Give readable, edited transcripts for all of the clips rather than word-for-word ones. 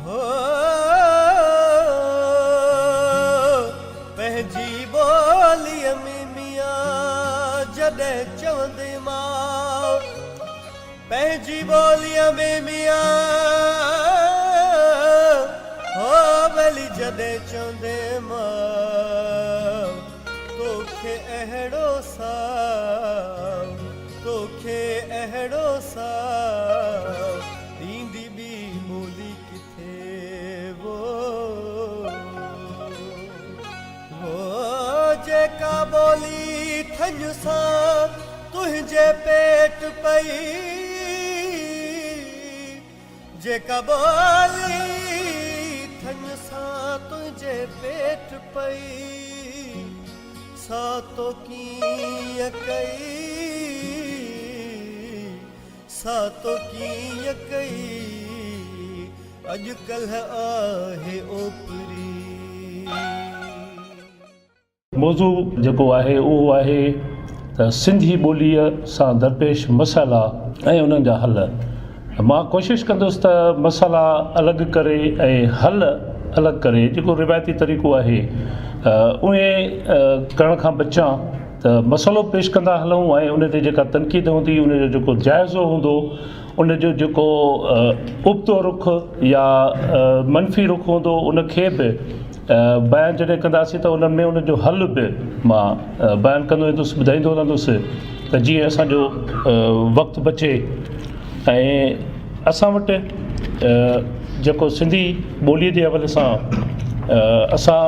हो पंहिंजी ॿोलीअ में मियां जॾहिं चवंदे मां पंहिंजी ॿोलीअ में मियां हो वली जॾहिं चवंदे मां तोखे अहिड़ो सां ॾींदी ॿी ॿोली किथे वो जेका ॿोली थञ सां तुंहिंजे पेट पई जेका ॿोली थञ सां तुंहिंजे पेट पई सा तो कीअं कई सा तो कीअं कई अॼुकल्ह आहे ओपरी मौज़ू जेको आहे उहो आहे त सिंधी ॿोलीअ सां दरपेश मसाइला ऐं उन्हनि जा हल। मां कोशिशि कंदुसि त मसाला अलॻि करे ऐं हल अलॻि करे जेको रिवायती तरीक़ो आहे उहे करण खां बचां त मसालो पेश कंदा हलूं ऐं उन ते जेका तनक़ीद हूंदी उन जो जेको जाइज़ो हूंदो उन जो जेको उबतो रुख या मनफ़ी रुख हूंदो उनखे बि बयानु जॾहिं कंदासीं त उन्हनि में उनजो हल बि मां बयानु कंदो वेंदुसि ॿुधाईंदो रहंदुसि त जीअं असांजो वक़्तु बचे। ऐं असां वटि जेको सिंधी ॿोलीअ जे हवाले सां असां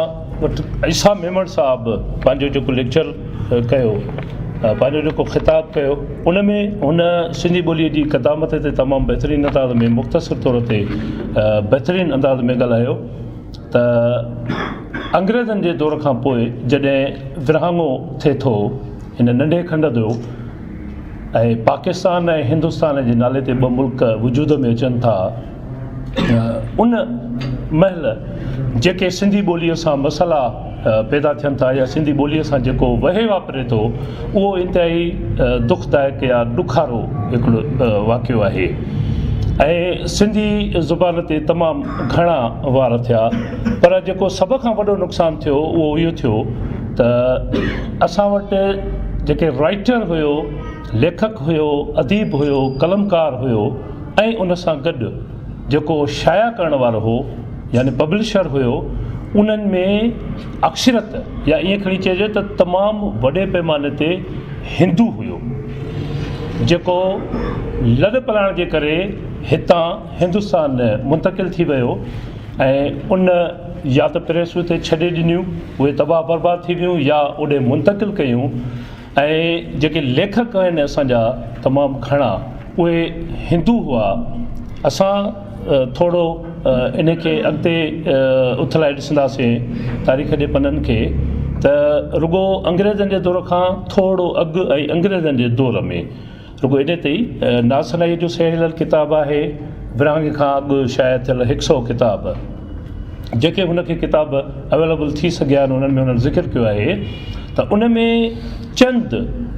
वटि ईसा मेमण साहिबु पंहिंजो जेको लेक्चर कयो पंहिंजो जेको ख़िताबु कयो उन में हुन सिंधी ॿोलीअ जी क़दामत ते तमामु बहितरीनु अंदाज़ में मुख़्तसिर तौर ते बहितरीनु अंदाज़ में ॻाल्हायो त अंग्रेज़नि जे दौर खां पोइ जॾहिं विरहाङो थिए थो हिन नंढे खंड जो ऐं पाकिस्तान ऐं हिंदुस्तान जे नाले ते ॿ मुल्क वजूद में अचनि था उन महिल जेके सिंधी ॿोलीअ सां मसाला पैदा थियनि था या सिंधी ॿोलीअ सां जेको वहे वापरे थो उहो इंतिहाई दुखदायक या ॾुखारो हिकिड़ो वाक़ियो आहे। ऐं सिंधी ज़ुबान ते तमामु घणा वार थिया पर जेको सभ खां वॾो नुक़सानु थियो उहो इहो थियो त असां वटि जेके राइटर हुयो लेखक हुयो अदीब हुयो कलमकार हुयो ऐं उन सां गॾु जेको शाया करण वारो हो यानी पब्लिशर हुयो उन्हनि में अक्षरत या ईअं खणी चइजे त तमामु वॾे पैमाने ते हिंदू हुयो जेको लॾ पलाइण जे करे हितां हिंदुस्तान मुंतक़िल थी वियो ऐं उन या त प्रेसूं ते छॾे ॾिनियूं उहे तबाह बर्बाद थी वियूं या ओॾे मुंतक़िल कयूं ऐं जेके लेखक आहिनि असांजा तमामु घणा उहे हिंदू हुआ। असां थोरो इनखे अॻिते उथलाए ॾिसंदासीं तारीख़ जे पननि खे त रुॻो अंग्रेज़नि जे दौर खां थोरो अॻु ऐं अंग्रेज़नि जे दौर में रुॻो इन ते ई नासनाई जो सहियल किताबु आहे विरहाङे खां अॻु शायदि थियल 100 किताब जेके हुनखे किताब अवेलेबल थी सघिया आहिनि उन्हनि में हुननि ज़िक्र कयो आहे त उन में चंद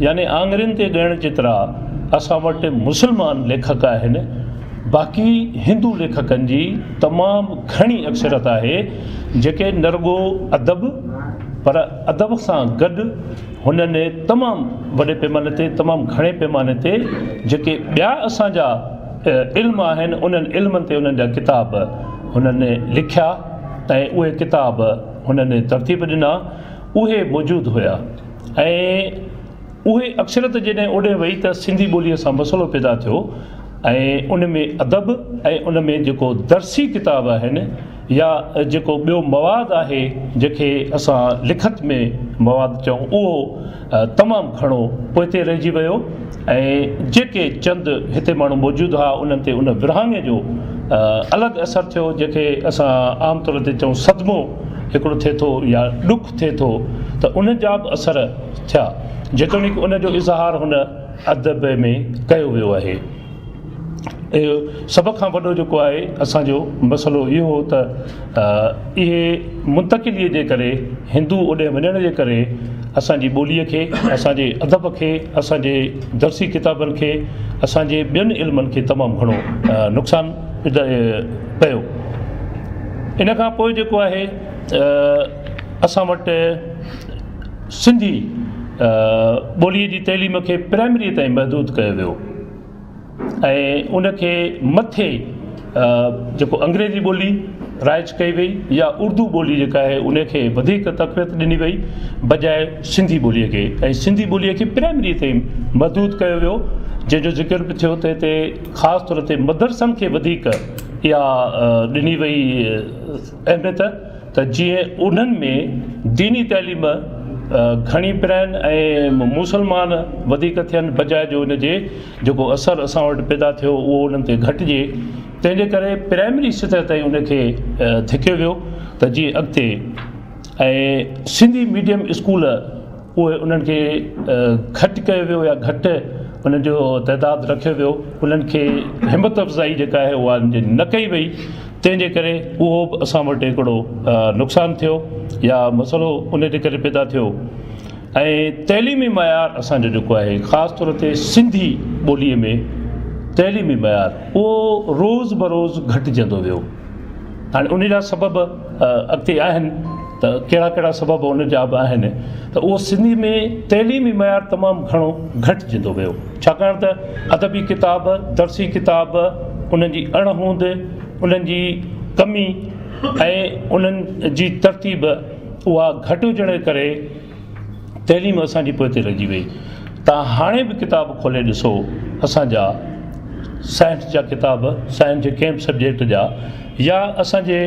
यानी आङुरियुनि ते ॻणण जेतिरा असां वटि मुस्लमान लेखक आहिनि बाक़ी हिंदू लेखकनि जी तमामु घणी अक्सरत आहे जेके न रुॻो अदब पर अदब सां गॾु हुननि तमामु वॾे पैमाने ते तमामु घणे पैमाने ते जेके ॿिया असांजा इल्म आहिनि उन्हनि इल्मनि ते उन्हनि जा किताब हुननि लिखिया ऐं उहे किताब हुननि तरतीब ॾिना उहे मौजूदु हुया ऐं उहे अक्सरत जॾहिं ओॾे वई त सिंधी ॿोलीअ सां मसइलो पैदा थियो ऐं उन में अदब ऐं उन में जेको दर्सी किताब आहिनि या जेको ॿियो मवादु आहे जेके असां लिखत में मवादु चऊं उहो तमामु घणो पोइते रहिजी वियो ऐं जेके चंद हिते माण्हू मौजूदु हुआ उन्हनि ते उन विरहाङे जो अलॻि असरु थियो जेके असां आम तौर ते चऊं सदमो हिकिड़ो थिए थो या ॾुख थिए थो त उन जा बि असर थिया जेतोणीकि उन जो इज़हार हुन अदब में कयो वियो आहे। सभ खां वॾो जेको आहे असांजो मसइलो इहो हो त इहे मुंतक़िलीअ जे करे हिंदू ओॾे वञण जे करे असांजी ॿोलीअ खे असांजे अदब खे असांजे दर्सी किताबनि खे असांजे ॿियनि इल्मनि खे तमामु घणो नुक़सानु पियो इन खां पोइ जेको आहे असां वटि सिंधी ॿोलीअ जी तइलीम खे प्राइमरी ताईं महदूद कयो वियो ऐं उनखे मथे जेको अंग्रेज़ी ॿोली राइज कई वई या उर्दू ॿोली जेका आहे उनखे वधीक तक़वियत ॾिनी वई बजाए सिंधी ॿोलीअ खे, ऐं सिंधी ॿोलीअ खे प्राइमरी ताईं महदूद कयो वियो, जंहिंजो ज़िक्र बि थियो त हिते ख़ासि तौर ते मदरसनि खे वधीक इहा ॾिनी वई अहमियत त जीअं उन्हनि में दीनी तइलीम घणी पिराइनि ऐं मुसलमान वधीक थियनि बजाए जो उनजे जेको असरु असां वटि पैदा थियो उहो उन्हनि ते घटिजे। तंहिंजे करे प्राइमरी सतह ताईं उनखे धिकियो वियो त जीअं अॻिते ऐं सिंधी मीडियम स्कूल उहे उन्हनि खे घटि कयो वियो या घटि उन्हनि जो तइदादु रखियो वियो, उन्हनि खे हिमत अफ़ज़ाई जेका आहे उहा न कई वई, तंहिंजे करे उहो बि असां वटि हिकिड़ो नुक़सानु थियो या मसइलो उन जे करे पैदा थियो। ऐं तइलीमी मयार असांजो जेको आहे ख़ासि तौर ते सिंधी ॿोलीअ में तइलीमी मयार उहो रोज़ बरोज़ घटिजंदो वियो। हाणे उन जा सबब अॻिते आहिनि त कहिड़ा कहिड़ा सबब उन जा बि आहिनि त उहो सिंधी में तइलीमी मयार तमामु घणो घटिजंदो वियो, छाकाणि त अदबी किताब दर्सी किताब उन्हनि जी अणहूंद उन्हनि जी कमी ऐं उन्हनि जी तरतीब उहा घटि हुजण जे करे तइलीम असांजी पोइ रहिजी वई। तव्हां हाणे बि किताब खोले ॾिसो असांजा साइंस जा किताब, साइंस जे कंहिं बि सब्जेक्ट जा, या असांजे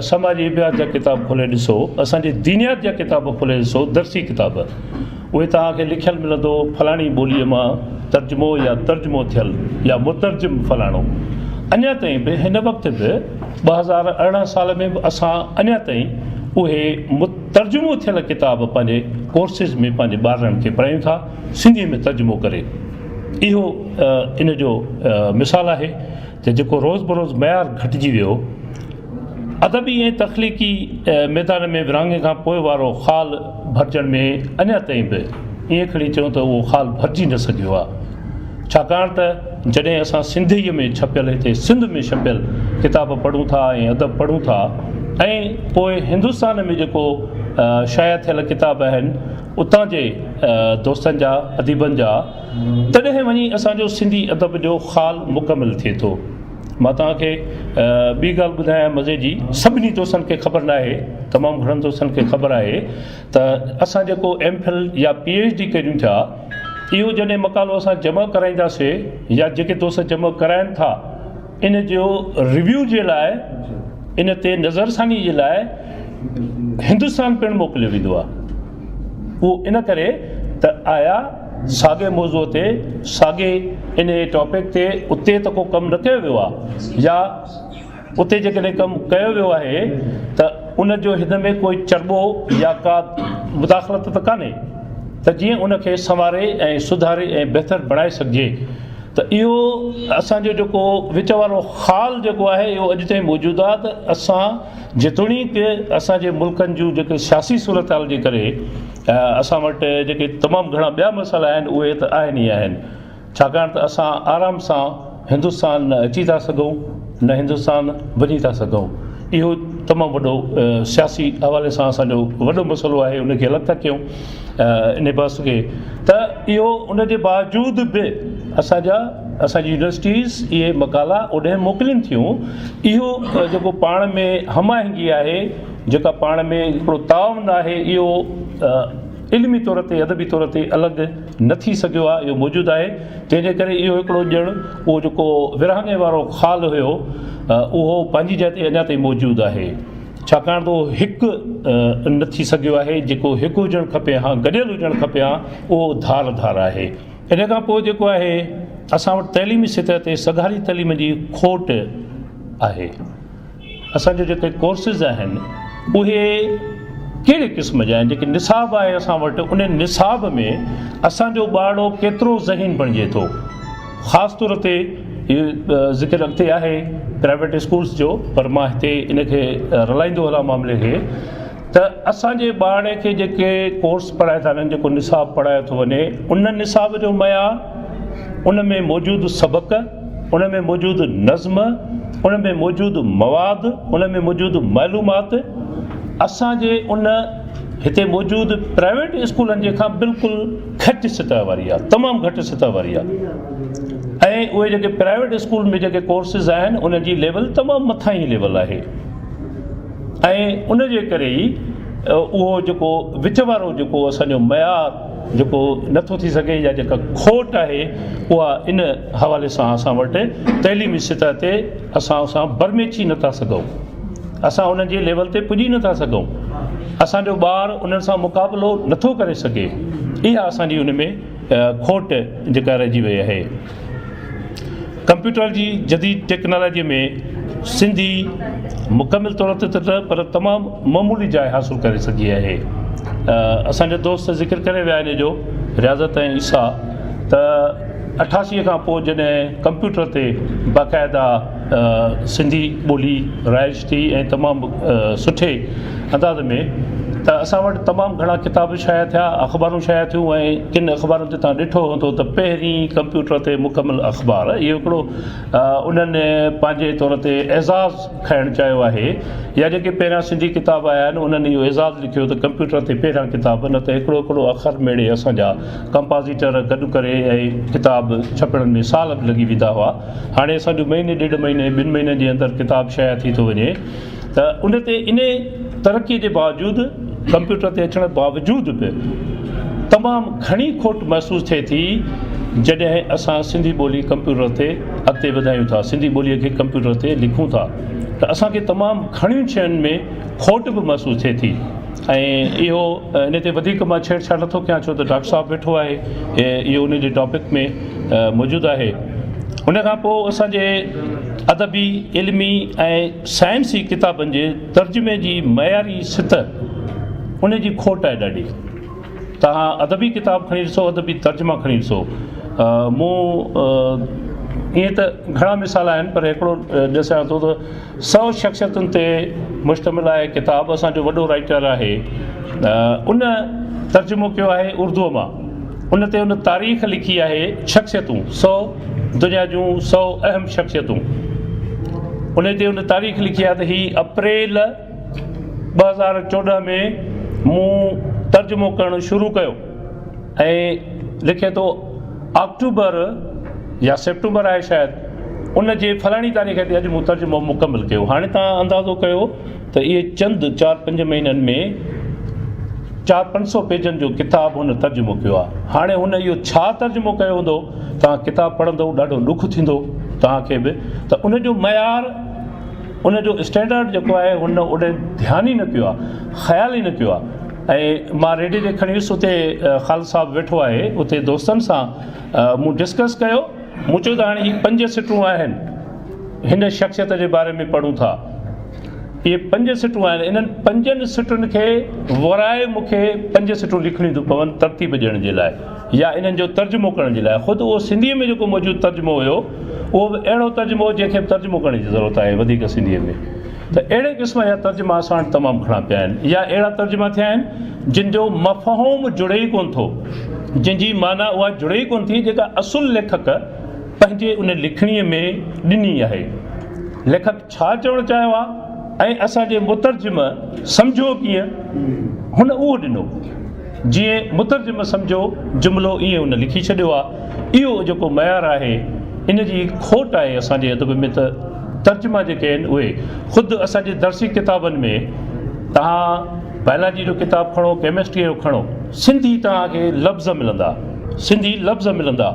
समाजी इबियात जा किताब खोले ॾिसो, असांजे दीनियात जा किताब खोले ॾिसो, दर्सी किताब, उहे तव्हांखे लिखियलु मिलंदो फलाणी ॿोलीअ मां तर्जुमो या तर्जुमो थियलु या मुतर्जुम फलाणो। अञा ताईं बि हिन वक़्तु बि 2018 साल में बि असां अञा ताईं उहे तर्जुमो थियल किताब पंहिंजे कोर्सिस में पंहिंजे ॿारनि खे पढ़ायूं था सिंधीअ में तर्जुमो करे। इहो इन जो मिसाल आहे त जेको रोज़ बरोज़ मयार घटिजी वियो। अदबी ऐं तख़लीक़ी मैदान में विरहाङे खां पोइ वारो ख़ाल भरिजण में अञा ताईं बि ईअं खणी चऊं त उहो ख़ाल भरिजी न सघियो आहे, छाकाणि त जॾहिं असां सिंधीअ में छपियल हिते सिंध में छपियल किताब पढ़ूं था ऐं अदब पढ़ूं था ऐं पोइ हिंदुस्तान में जेको शाया थियल किताब आहिनि उतां जे दोस्तनि जा अदीबनि जा, तॾहिं वञी असांजो सिंधी अदब जो ख़ाल मुकमिल थिए थो। मां तव्हांखे ॿी ॻाल्हि ॿुधायां मज़े जी, सभिनी दोस्तनि खे ख़बर न आहे, तमामु घणनि दोस्तनि खे ख़बर आहे त असां जेको MPhil या PhD कयूं था, इहो जॾहिं मक़ालो असां जमा कराईंदासीं या जेके दोस्त जमा कराइनि था इन जो रिव्यू जे लाइ, इन ते नज़रसानी जे लाइ हिंदुस्तान पिणु मोकिलियो वेंदो आहे। उहो इन करे त आया साॻे मौज़ूअ ते साॻे इन टॉपिक ते उते त को कमु न कयो वियो आहे, या उते जेकॾहिं कमु कयो वियो आहे त उन जो हिन में कोई चर्बो या का मुदाख़लत त कान्हे त जीअं उनखे संवारे ऐं सुधारे ऐं बहितर बणाए सघिजे। त इहो असांजो जेको विच वारो ख़ाल जेको आहे इहो अॼु ताईं मौजूदु आहे त असां जेतोणीकि असांजे मुल्कनि जूं जेके सियासी सूरत हाल जे करे असां वटि जेके तमामु घणा ॿिया मसाइला आहिनि उहे त आहिनि ई आहिनि, छाकाणि त असां आराम सां हिंदुस्तान न अची था सघूं न हिंदुस्तान वञी था सघूं। इहो तमामु वॾो सियासी हवाले सां असांजो वॾो मसइलो आहे, उनखे अलॻि था कयूं इन बहस खे। त इहो उन जे बावजूदि बि असांजी यूनिवर्सिटीज़ इहे मक़ाला ओॾे मोकिलीनि थियूं। इहो जेको पाण में हमाहिंगी आहे, जेका पाण में हिकिड़ो ताउन आहे, इहो इल्मी तौर ते अदबी तौर ते अलॻि न थी सघियो आहे, इहो मौजूदु आहे। तंहिंजे करे इहो हिकिड़ो ॼण उहो जेको विरहाङे वारो ख़ाल हुयो उहो पंहिंजी जाइ ते अञा ताईं मौजूदु आहे, छाकाणि त उहो हिकु न थी सघियो आहे। जेको हिकु हुजणु खपे हा, गॾियल हुजणु खपे हा, उहो धार धार आहे। इन खां पोइ जेको आहे असां वटि तइलीमी सतह ते सगारी तइलीम जी खोट आहे। असांजो जेके कोर्सिस आहिनि उहे कहिड़े क़िस्म जा आहिनि, जेके निसाब आहे असां वटि उन निसाब में असांजो ॿारड़ो केतिरो ज़हीन बणिजे थो। ख़ासि तौर ते इहो ज़िक्र अॻिते आहे प्राइवेट स्कूल्स जो, पर मां हिते इनखे रलाईंदो हलां मामले खे, त असांजे ॿारड़े खे जेके कोर्स पढ़ाए था वञनि, जेको निसाब पढ़ायो थो वञे, उन निसाब जो मयार, उन में मौजूदु सबक़, उन में मौजूदु नज़्म, उन में मौजूदु मवाद, उन में मौजूदु मालूमात असांजे उन हिते मौजूदु प्राइवेट स्कूलनि जे खां बिल्कुलु घटि सतह वारी आहे, तमामु घटि सतह वारी आहे। ऐं उहे जेके प्राइवेट स्कूल में जेके कोर्सिस आहिनि उन जी लेवल तमामु मथां ई लेवल आहे। ऐं उन जे करे ई उहो जेको विच वारो जेको असांजो मयार जेको नथो थी सघे या जेका खोट आहे उहा इन हवाले सां असां वटि तइलीमी सतह ते असां बरमेची नथा सघूं, असां उन्हनि जे लेवल ते पुॼी नथा सघूं, असांजो ॿारु उन्हनि सां मुक़ाबिलो नथो करे सघे। इहा असांजी उन में खोट जेका रहिजी वई आहे। कंप्यूटर जी जदीद टेक्नोलॉजीअ में सिंधी मुकमिल तौर ते त पर तमामु मामूली जाइ हासिलु करे सघी आहे। असांजा दोस्त ज़िक्र करे विया आहिनि जो रियाज़त ऐं ईसा त 88 खां पोइ जॾहिं कंप्यूटर ते बाक़ाइदा सिंधी ॿोली राइज थी ऐं तमामु सुठे अंदाज़ में त असां वटि तमामु घणा किताब शाया थिया, अख़बारूं शाया थियूं। ऐं किन अख़बारुनि ते तव्हां ॾिठो हूंदो त पहिरीं कंप्यूटर ते मुकमिल अख़बार इहो हिकिड़ो उन्हनि पंहिंजे तौर ते एज़ाज़ खणणु चाहियो आहे, या जेके पहिरियां सिंधी किताब आया आहिनि उन्हनि इहो एज़ाज़ लिखियो त कंप्यूटर ते पहिरियां किताब, न त हिकिड़ो हिकिड़ो अख़र मेड़े असांजा कंपाज़िटर गॾु करे ऐं किताब छपण में साल बि लॻी वेंदा हुआ। हाणे असांजो महीने ॾेढ महीने 2 महीननि जे अंदरि किताब शाया थी थो वञे। त उन ते इन तरक़ी जे बावजूदु, कंप्यूटर ते अचण बावजूदु बि तमामु घणी खोट महसूसु थिए थी जॾहिं असां सिंधी ॿोली कंप्यूटर ते अॻिते वधायूं था, सिंधी ॿोलीअ खे कंप्यूटर ते लिखूं था, त असांखे तमामु घणियूं शयुनि में खोट बि महसूसु थिए थी। ऐं इहो इन ते वधीक मां छेड़छाड़ नथो कयां छो त डॉक्टर साहिबु वेठो आहे, इहो उन जे टॉपिक में मौजूदु आहे। उन खां पोइ असांजे अदबी, इल्मी ऐं साइंसी किताबनि जे तर्जुमे जी मयारी सतह उन जी खोट आहे ॾाढी। तव्हां अदबी किताब खणी ॾिसो, अदबी तर्जुमा खणी ॾिसो। मूं ईअं त घणा मिसाल आहिनि पर हिकिड़ो ॾिसां थो त 100 शख़्सियतुनि ते मुश्तमिल आहे किताब, असांजो वॾो राइटर आहे, उन तर्जुमो कयो आहे उर्दूअ मां। उन ते उन तारीख़ लिखी आहे, शख़्सियतूं 100 दुनिया जूं 100 अहम शख़्सियतूं। उन ते उन तारीख़ लिखी आहे त ही अप्रैल 2014 में मूं तर्जुमो करणु शुरू कयो ऐं लिखे थो अक्टूबर या सेप्टेंबर आहे शायदि, उन जे फलाणी तारीख़ ते अॼु मूं तर्जुमो मुकमिल कयो। हाणे तव्हां अंदाज़ो कयो त इहे चंद 4-5 महीननि में 400-500 पेजनि जो किताब हुन तर्जुमो कयो आहे। हाणे हुन इहो छा तर्जुमो कयो हूंदो, तव्हां किताब पढ़ंदो ॾाढो ॾुख थींदो तव्हांखे बि, त उन जो मयार, उन जो स्टैंडर्ड जेको आहे हुन ओॾे ध्यानु ई न कयो आहे, ख़्यालु ई न कयो आहे। ऐं मां रेडियो ते खणी वियुसि, उते ख़ालिद साहिबु वेठो आहे, उते दोस्तनि सां मूं डिस्कस कयो। मूं चयो त हाणे ही 5 सिटूं आहिनि, हिन शख़्सियत जे बारे में पढ़ूं था, इहे 5 सिटूं आहिनि, इन्हनि 5 सिटुनि खे वराए मूंखे 5 सिटूं लिखणियूं थियूं पवनि तरतीब ॾियण जे लाइ या इन्हनि जो तर्जुमो करण जे लाइ। ख़ुदि उहो सिंधीअ में जेको मौजूदु तर्जुमो हुयो उहो बि अहिड़ो तर्जुमो हो जंहिंखे तर्जुमो करण जी ज़रूरत आहे वधीक सिंधीअ में। त अहिड़े क़िस्म जा तर्जुमा असां वटि तमामु घणा पिया आहिनि, या अहिड़ा तर्जुमा थिया आहिनि जिन जो मफ़हूम जुड़े ई कोन थो, जंहिंजी माना उहा जुड़े ई कोन थी जेका असुलु लेखक पंहिंजे उन लिखणीअ में ॾिनी आहे। लेखक छा चवणु चाहियो आहे ऐं असांजे मुतर्जिम सम्झो कीअं, हुन उहो ॾिनो। जीअं मुतर्जिम सम्झो जुमिलो ईअं हुन लिखी छॾियो आहे। इहो जेको मयार आहे इन जी खोट आहे असांजे अदब में। त तर्जुमा जेके आहिनि उहे ख़ुदि असांजे दर्सी किताबनि में, तव्हां बायोलॉजी जो किताब खणो, केमिस्ट्रीअ जो खणो, सिंधी तव्हांखे लफ़्ज़ मिलंदा, सिंधी लफ़्ज़ मिलंदा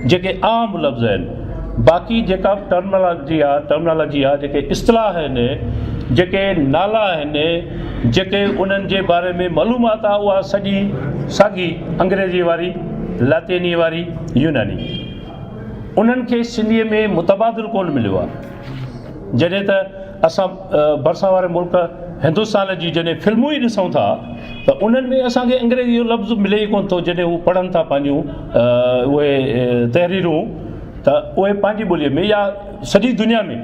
जेके आम लफ़्ज़ आहिनि। बाक़ी जेका टर्मिनोलॉजी आहे, जेके इस्तिलाह आहिनि, जेके नाला आहिनि, जेके उन्हनि जे बारे में मालूमात आहे, उहा सॼी साॻी अंग्रेज़ी वारी, लातीनी वारी, यूनानी। उन्हनि खे सिंधीअ में मुतबादिल कोन मिलियो आहे। जॾहिं त असां भरिसां वारे मुल्क हिंदुस्तान जी जॾहिं फिल्मूं ई ॾिसूं था त उन्हनि में असांखे अंग्रेज़ी जो लफ़्ज़ मिले ई कोन थो। जॾहिं हू पढ़नि था पंहिंजूं उहे तहरीरूं, त उहे पंहिंजी ॿोलीअ में या सॼी दुनिया में।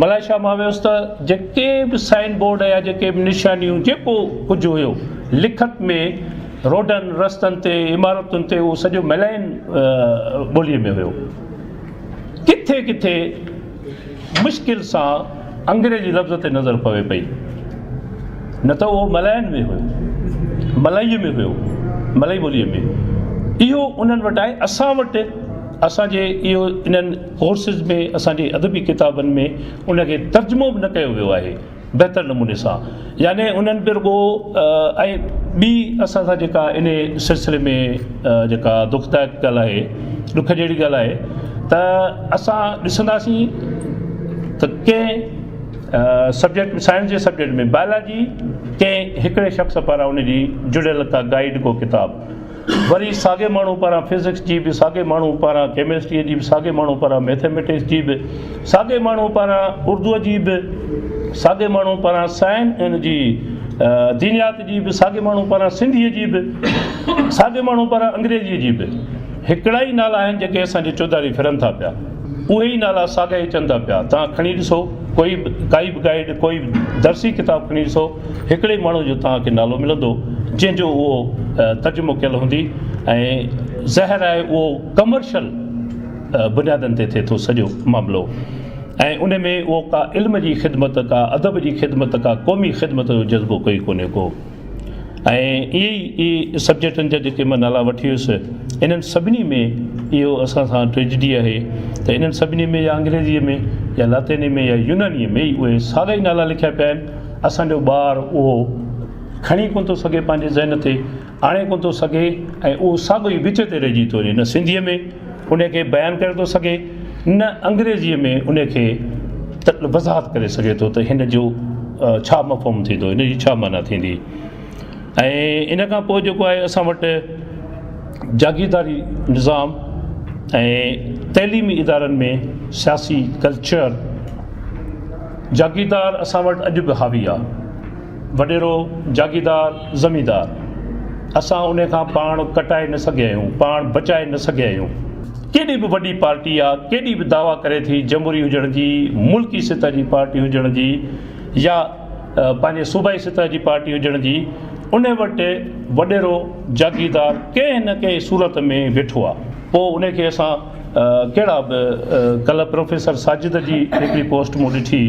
मलेशिया मां वियुसि त जेके बि साइन बोर्ड या जेके बि निशानियूं, जेको कुझु हुयो लिखत में, रोडनि रस्तनि ते, इमारतुनि ते, उहो सॼो मलयान ॿोलीअ में हुयो। किथे किथे मुश्किल सां अंग्रेजी लफ़्ज़ ते नज़र पवे पई, न त उहो मलयन में हुयो, मलईअ में हुयो, मलई ॿोलीअ में। इहो उन्हनि वटि आहे। असां वटि असांजे इहो इन्हनि कोर्सिस में, असांजे अदबी किताबनि में उनखे तर्जुमो बि न कयो वियो आहे बहितर नमूने सां। याने उन्हनि बि रुॻो ऐं ॿी असां सां जेका इन सिलसिले में जेका दुखदायक ॻाल्हि आहे, ॾुख जहिड़ी ॻाल्हि आहे, त असां ॾिसंदासीं त कंहिं सब्जेक्ट, साइंस जे सब्जेक्ट में बायोलॉजी कंहिं हिकिड़े शख़्स पारां उनजी जुड़ियल का गाइड को किताब, वरी साॻे माण्हू पारां फिज़िक्स जी बि, साॻे माण्हू पारां केमिस्ट्रीअ जी बि, साॻे माण्हू पारां मैथमेटिक्स जी बि, साॻे माण्हू पारां उर्दूअ जी बि, साॻे माण्हू पारां साइंस इन जी दीनियात जी बि, साॻे माण्हू पारां सिंधीअ जी बि, साॻे माण्हू पारां अंग्रेजीअ जी बि। हिकिड़ा ई नाला आहिनि जेके असांजे चौधारी फिरनि था पिया, उहे ई नाला साॻा ई अचनि था पिया। तव्हां खणी ॾिसो कोई बि काई बि गाइड, कोई बि दर्सी किताब खणी ॾिसो, हिकिड़े माण्हू जो तव्हांखे नालो मिलंदो जंहिंजो उहो तर्जुमो कयल हूंदी। ऐं ज़ाहिर आहे उहो कमर्शियल बुनियादनि ते थिए थो सॼो मामिलो, ऐं उन में उहो का इल्म जी ख़िदमत, का अदब जी ख़िदमत, का क़ौमी ख़िदमत जो जज़्बो कोई कोन्हे को। ऐं इहे सब्जेक्टनि जा जेके मां नाला वठी वियुसि, इन्हनि सभिनी में इहो असां सां ट्रेजिडी आहे त इन्हनि सभिनी में या अंग्रेजीअ में या लातिनी में या यूनानीअ में ई उहे साॻा ई नाला लिखिया पिया आहिनि। असांजो ॿारु उहो खणी कोन थो सघे, पंहिंजे ज़हन ते आणे कोन थो सघे, ऐं उहो साॻियो ई विच ते रहिजी थो वञे। न सिंधीअ में उनखे बयानु करे थो सघे, न अंग्रेजीअ में उनखे वज़ाहत करे सघे थो त हिन जो छा मफ़हूम थींदो, हिन जी छा माना थींदी। ऐं इन खां पोइ जेको आहे असां वटि जागीरदारी निज़ाम ऐं तइलीमी इदारनि में सियासी कल्चर, जागीरदार असां वटि अॼु बि हावी आहे। वॾेरो जागीरदार ज़मींदार, असां उन खां पाण कटाए न सघिया आहियूं, पाण बचाए न सघिया आहियूं। केॾी बि वॾी पार्टी आहे, केॾी बि दावा करे थी जमहूरी हुजण जी, मुल्की सतह जी पार्टी हुजण जी, या पंहिंजे सूबाई सतह जी पार्टी हुजण जी, उन वटि वॾेरो जागीरदार कंहिं न कंहिं सूरत में वेठो आहे। पोइ उनखे असां कहिड़ा बि कल्ह प्रोफेसर साजिद जी हिकिड़ी पोस्ट मूं ॾिठी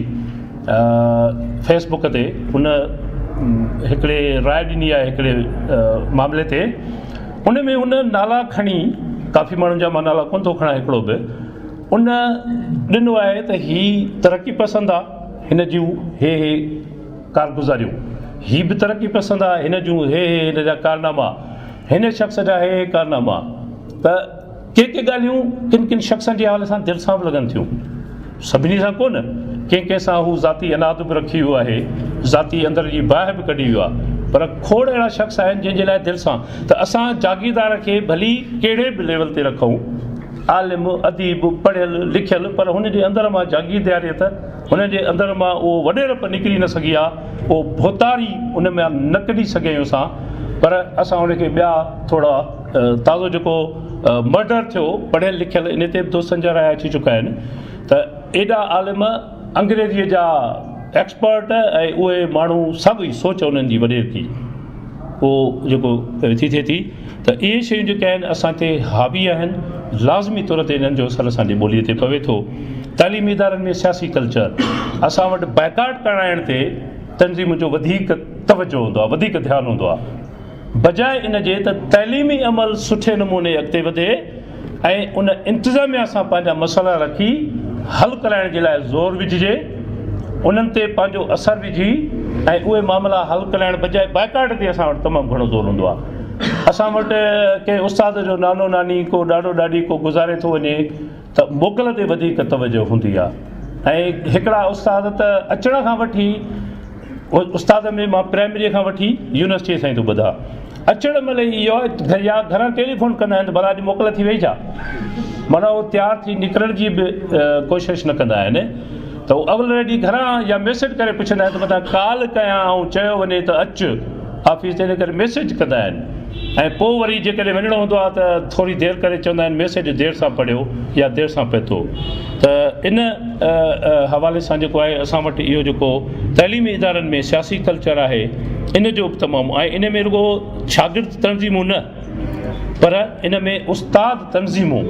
फेसबुक ते, उन हिकिड़े राय ॾिनी आहे हिकिड़े मामले ते। उन में उन नाला खणी, काफ़ी माण्हुनि जा मां नाला कोन थो खणा, हिकिड़ो बि उन ॾिनो आहे त हीअ तरक़ी पसंदि आहे, हिन जूं हे कारगुज़ारियूं, हीअ बि तरक़ी पसंदि आहे, हिन जूं हे हिन जा कारनामा, हिन शख़्स जा हे कारनामा। त के ॻाल्हियूं किन किन शख़्सनि जे हवाले सां दिलि सां बि लॻनि थियूं, सभिनी सां कोन, कंहिं सां हू ज़ाती अनाद बि रखी वियो आहे, ज़ाती अंदर जी बाहि बि कढी वियो आहे, पर खोड़ अहिड़ा शख़्स आहिनि जंहिंजे लाइ दिलि सां। त असां जागीरदार खे भली कहिड़े बि लेवल ते रखूं, आलिम, अदीब, पढ़ियल लिखियल, पर हुन जे अंदर मां जागीरदारियत, हुन जे अंदर मां उहो वॾेरप निकिरी न सघी आहे, उहो भोतारी उन में न कढी सघे आहियूं असां। पर असां उनखे ॿिया थोरा ताज़ो जेको मर्डर थियो पढ़ियल लिखियल, इन ते बि दोस्तनि जा राय अची चुका आहिनि। त एॾा आलिम, अंग्रेजीअ जा एक्सपर्ट, ऐं उहे माण्हू साॻी सोच उन्हनि जी वॾेर की उहो जेको थी थिए थी। त इहे शयूं जेके आहिनि असां ते हावी आहिनि, लाज़मी तौर ते इन्हनि जो असरु असांजी ॿोलीअ ते पवे थो। तइलीमी इदारनि में सियासी कल्चर, असां वटि बाइकाट कराइण ते तनज़ीम जो वधीक तवजो हूंदो आहे, वधीक ध्यानु हूंदो आहे, बजाए इन जे त तइलीमी अमल सुठे नमूने अॻिते वधे ऐं उन इंतिज़ामिया सां पंहिंजा मसइला रखी हल कराइण जे लाइ ज़ोर विझिजे, उन्हनि ते पंहिंजो असरु विझी ऐं उहे मामला हल कराइण बजाए बाइकाट ते असां वटि तमामु घणो ज़ोर हूंदो आहे। असां वटि कंहिं उस्ताद जो नानो नानी को ॾाॾो ॾाॾी को गुज़ारे थो वञे त मोकल ते वधीक तवजो हूंदी आहे। ऐं हिकिड़ा उस्ताद त अचण खां वठी, उस्ताद में मां प्राइमरीअ खां वठी यूनिवर्सिटीअ ताईं थो ॿुधां, अचण महिल ई इहो या घरां टेलीफोन कंदा आहिनि त भला अॼु मोकल थी वई छा, माना उहो तयारु थी निकिरण जी बि कोशिशि न कंदा आहिनि। त उहो अवल रेडी घरां या मैसेज करे पुछंदा आहिनि त मथां कॉल कयां ऐं चयो वञे त अचु ऑफिस ते, इन करे मैसेज कंदा आहिनि। ऐं पोइ वरी जेकॾहिं वञिणो हूंदो आहे त थोरी देरि करे चवंदा आहिनि मैसेज देरि सां पढ़ियो या देरि सां पतो। त इन हवाले सां जेको आहे असां वटि इहो जेको तइलीमी इदारनि में सियासी कल्चर आहे, इन जो बि तमामु ऐं इन में रुॻो शागिर्द तनज़ीमूं न, पर इन में उस्ताद तनज़ीमूं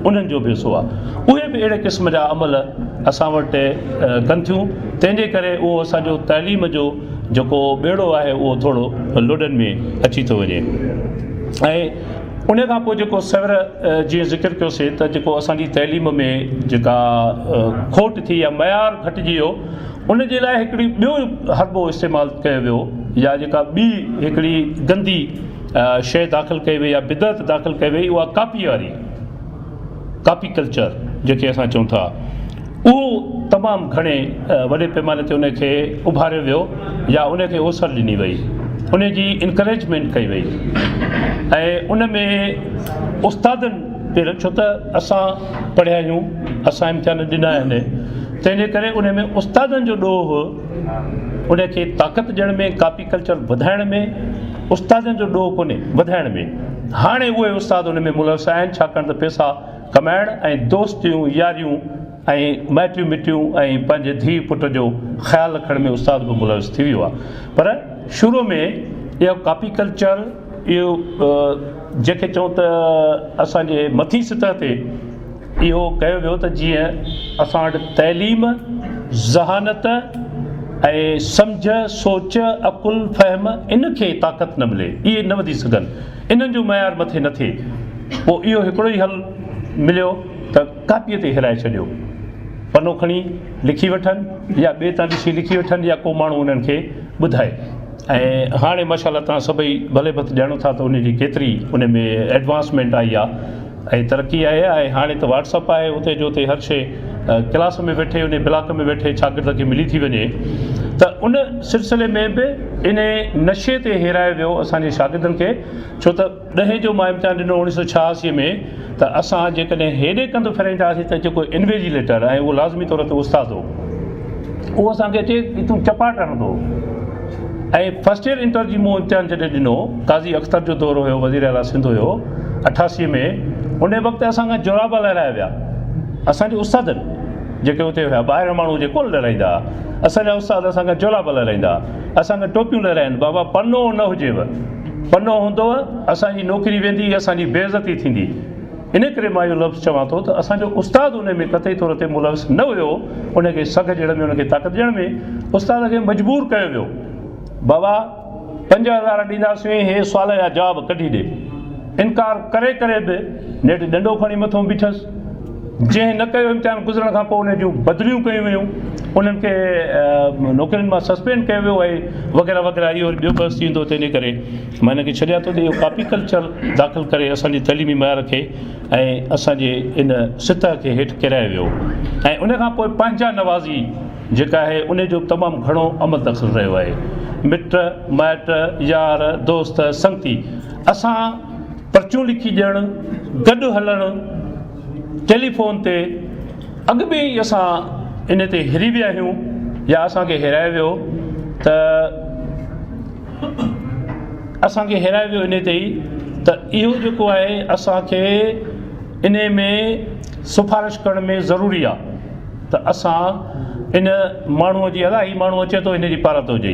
उन्हनि जो बि हिसो आहे। उहे बि अहिड़े क़िस्म जा अमल असां वटि कनि थियूं, तंहिंजे करे उहो असांजो तइलीम जो जेको ॿेड़ो आहे उहो थोरो लोॾनि में अची थो वञे। ऐं उन खां पोइ जेको सवेर जीअं ज़िक्र कयोसीं त जेको असांजी तइलीम में जेका खोट थी या मयार घटिजी वियो, उन जे लाइ हिकिड़ी ॿियो हरबो इस्तेमालु कयो वियो या जेका ॿी हिकिड़ी गंदी शइ दाख़िल कई वई या बिदत दाख़िल कई वई, उहा कापी वारी, कापी कल्चर जेके असां चऊं था, उहो तमामु घणे वॾे पैमाने ते उनखे उभारियो वियो या उनखे ओसर ॾिनी वई, उन जी इनकरेजमेंट कई वई। ऐं उन में उस्तादनि पहिरियों, छो त असां पढ़िया आहियूं, असां इम्तिहान ॾिना आहिनि, तंहिंजे करे उन में उस्तादनि जो ॾोह उनखे ताक़त ॾियण में, कापी कल्चर वधाइण में उस्तादनि जो ॾोह कोन्हे, वधाइण में। हाणे उहे उस्ताद उन में मुलविस आहिनि, छाकाणि त पैसा कमाइण ऐं दोस्तियूं यारियूं ऐं माइटियूं मिटियूं ऐं पंहिंजे धीउ पुट जो ख़्यालु रखण में उस्ताद बि मुलविस थी वियो आहे। पर शुरू में इहो कापी कल्चर, इहो जेके चऊं त असांजे मथी सतह ते इहो कयो वियो त जीअं असां वटि तइलीम, ज़हानत ऐं सम्झ, सोच, अकुल, फ़हम, इनखे ताक़त न मिले, इहे न वधी सघनि, इन्हनि जो मयार मथे न थिए, पोइ इहो हिकिड़ो ई हल मिलियो त कापीअ ते हिराए छॾियो, पनो खणी लिखी वठनि या ॿिए तां ॾिसी लिखी वठनि या को माण्हू उन्हनि खे ॿुधाए। ऐं हाणे माशाअल्लाह तव्हां सभई भले भत ॼाणो था त उनजी केतिरी उन में एडवांसमेंट आई आहे ऐं तरक़ी आहे। ऐं हाणे त व्हाट्सअप आहे, उते जो उते हर शइ क्लास में वेठे, उन ब्लॉक में वेठे शागिर्द खे मिली थी वञे। त उन सिलसिले में बि इन नशे ते हिराए वियो असांजे शागिर्दनि खे, छो त 10 जो मां इम्तिहान ॾिनो 1986 में, त असां जेकॾहिं हेॾे कंद फिराईंदासीं त जेको इनवेजिलेटर ऐं उहो लाज़मी तौर ते उस्ताद हो, उहो असांखे चए की तूं चपाट हणंदो। ऐं फस्ट ईयर इंटर जी मूं इम्तिहान जॾहिं ॾिनो, काज़ी अख्तर जो दौर हुयो, वज़ीर आला सिंध हुयो 88 में, उन वक़्तु असांखां जोराब लहराया विया असांजे उस्तादनि जेके उते हुया। ॿाहिरां माण्हू जे कोन लहराईंदा, असांजा उस्ताद असांखां जोराब लहराईंदा, असांखे टोपियूं लहराइनि, बाबा पनो न हुजेव, पनो हूंदव असांजी नौकिरी वेंदी, असांजी बेइज़ती थींदी। इन करे मां इहो लफ़्ज़ चवां थो त असांजो उस्ताद उन में कतई तौर ते मुलविस न हुयो, उनखे सघ ॾियण में, उनखे ताक़त ॾियण में उस्ताद खे मजबूर कयो वियो, बाबा 5000 ॾींदासीं, हे सुवाल जा जवाब कढी ॾे। इनकार करे करे बि नेठि डंडो खणी मथां बीठसि, जंहिं न कयो इम्तिहान गुज़रण खां पोइ उन जूं बदिलियूं कयूं वियूं, उन्हनि खे नौकरियुनि मां सस्पेंड कयो वियो ऐं वग़ैरह वग़ैरह। इहो ॿियो बहस थींदो, तंहिंजे करे मां हिनखे छॾियां थो त इहो कापी कल्चर दाख़िल करे असांजी तइलीमी मयार खे ऐं असांजे इन सतह खे हेठि किराए वियो। ऐं उन खां पोइ पंहिंजा नवाज़ी जेका आहे उन जो तमामु घणो अमल दख़ल रहियो आहे। मिट माइट, यार, दोस्त, संगती, असां पर्चियूं लिखी ॾियणु, गॾु हलणु, टेलीफोन ते, अॻु में ई असां इन ते हिरी विया आहियूं या असांखे हिराए वियो, त असांखे हिराए वियो इन ते ई त इहो जेको आहे असांखे इन में सिफारिश करण में ज़रूरी आहे त असां इन माण्हूअ जी अदा, ही माण्हू अचे थो, इन जी पारत हुजे,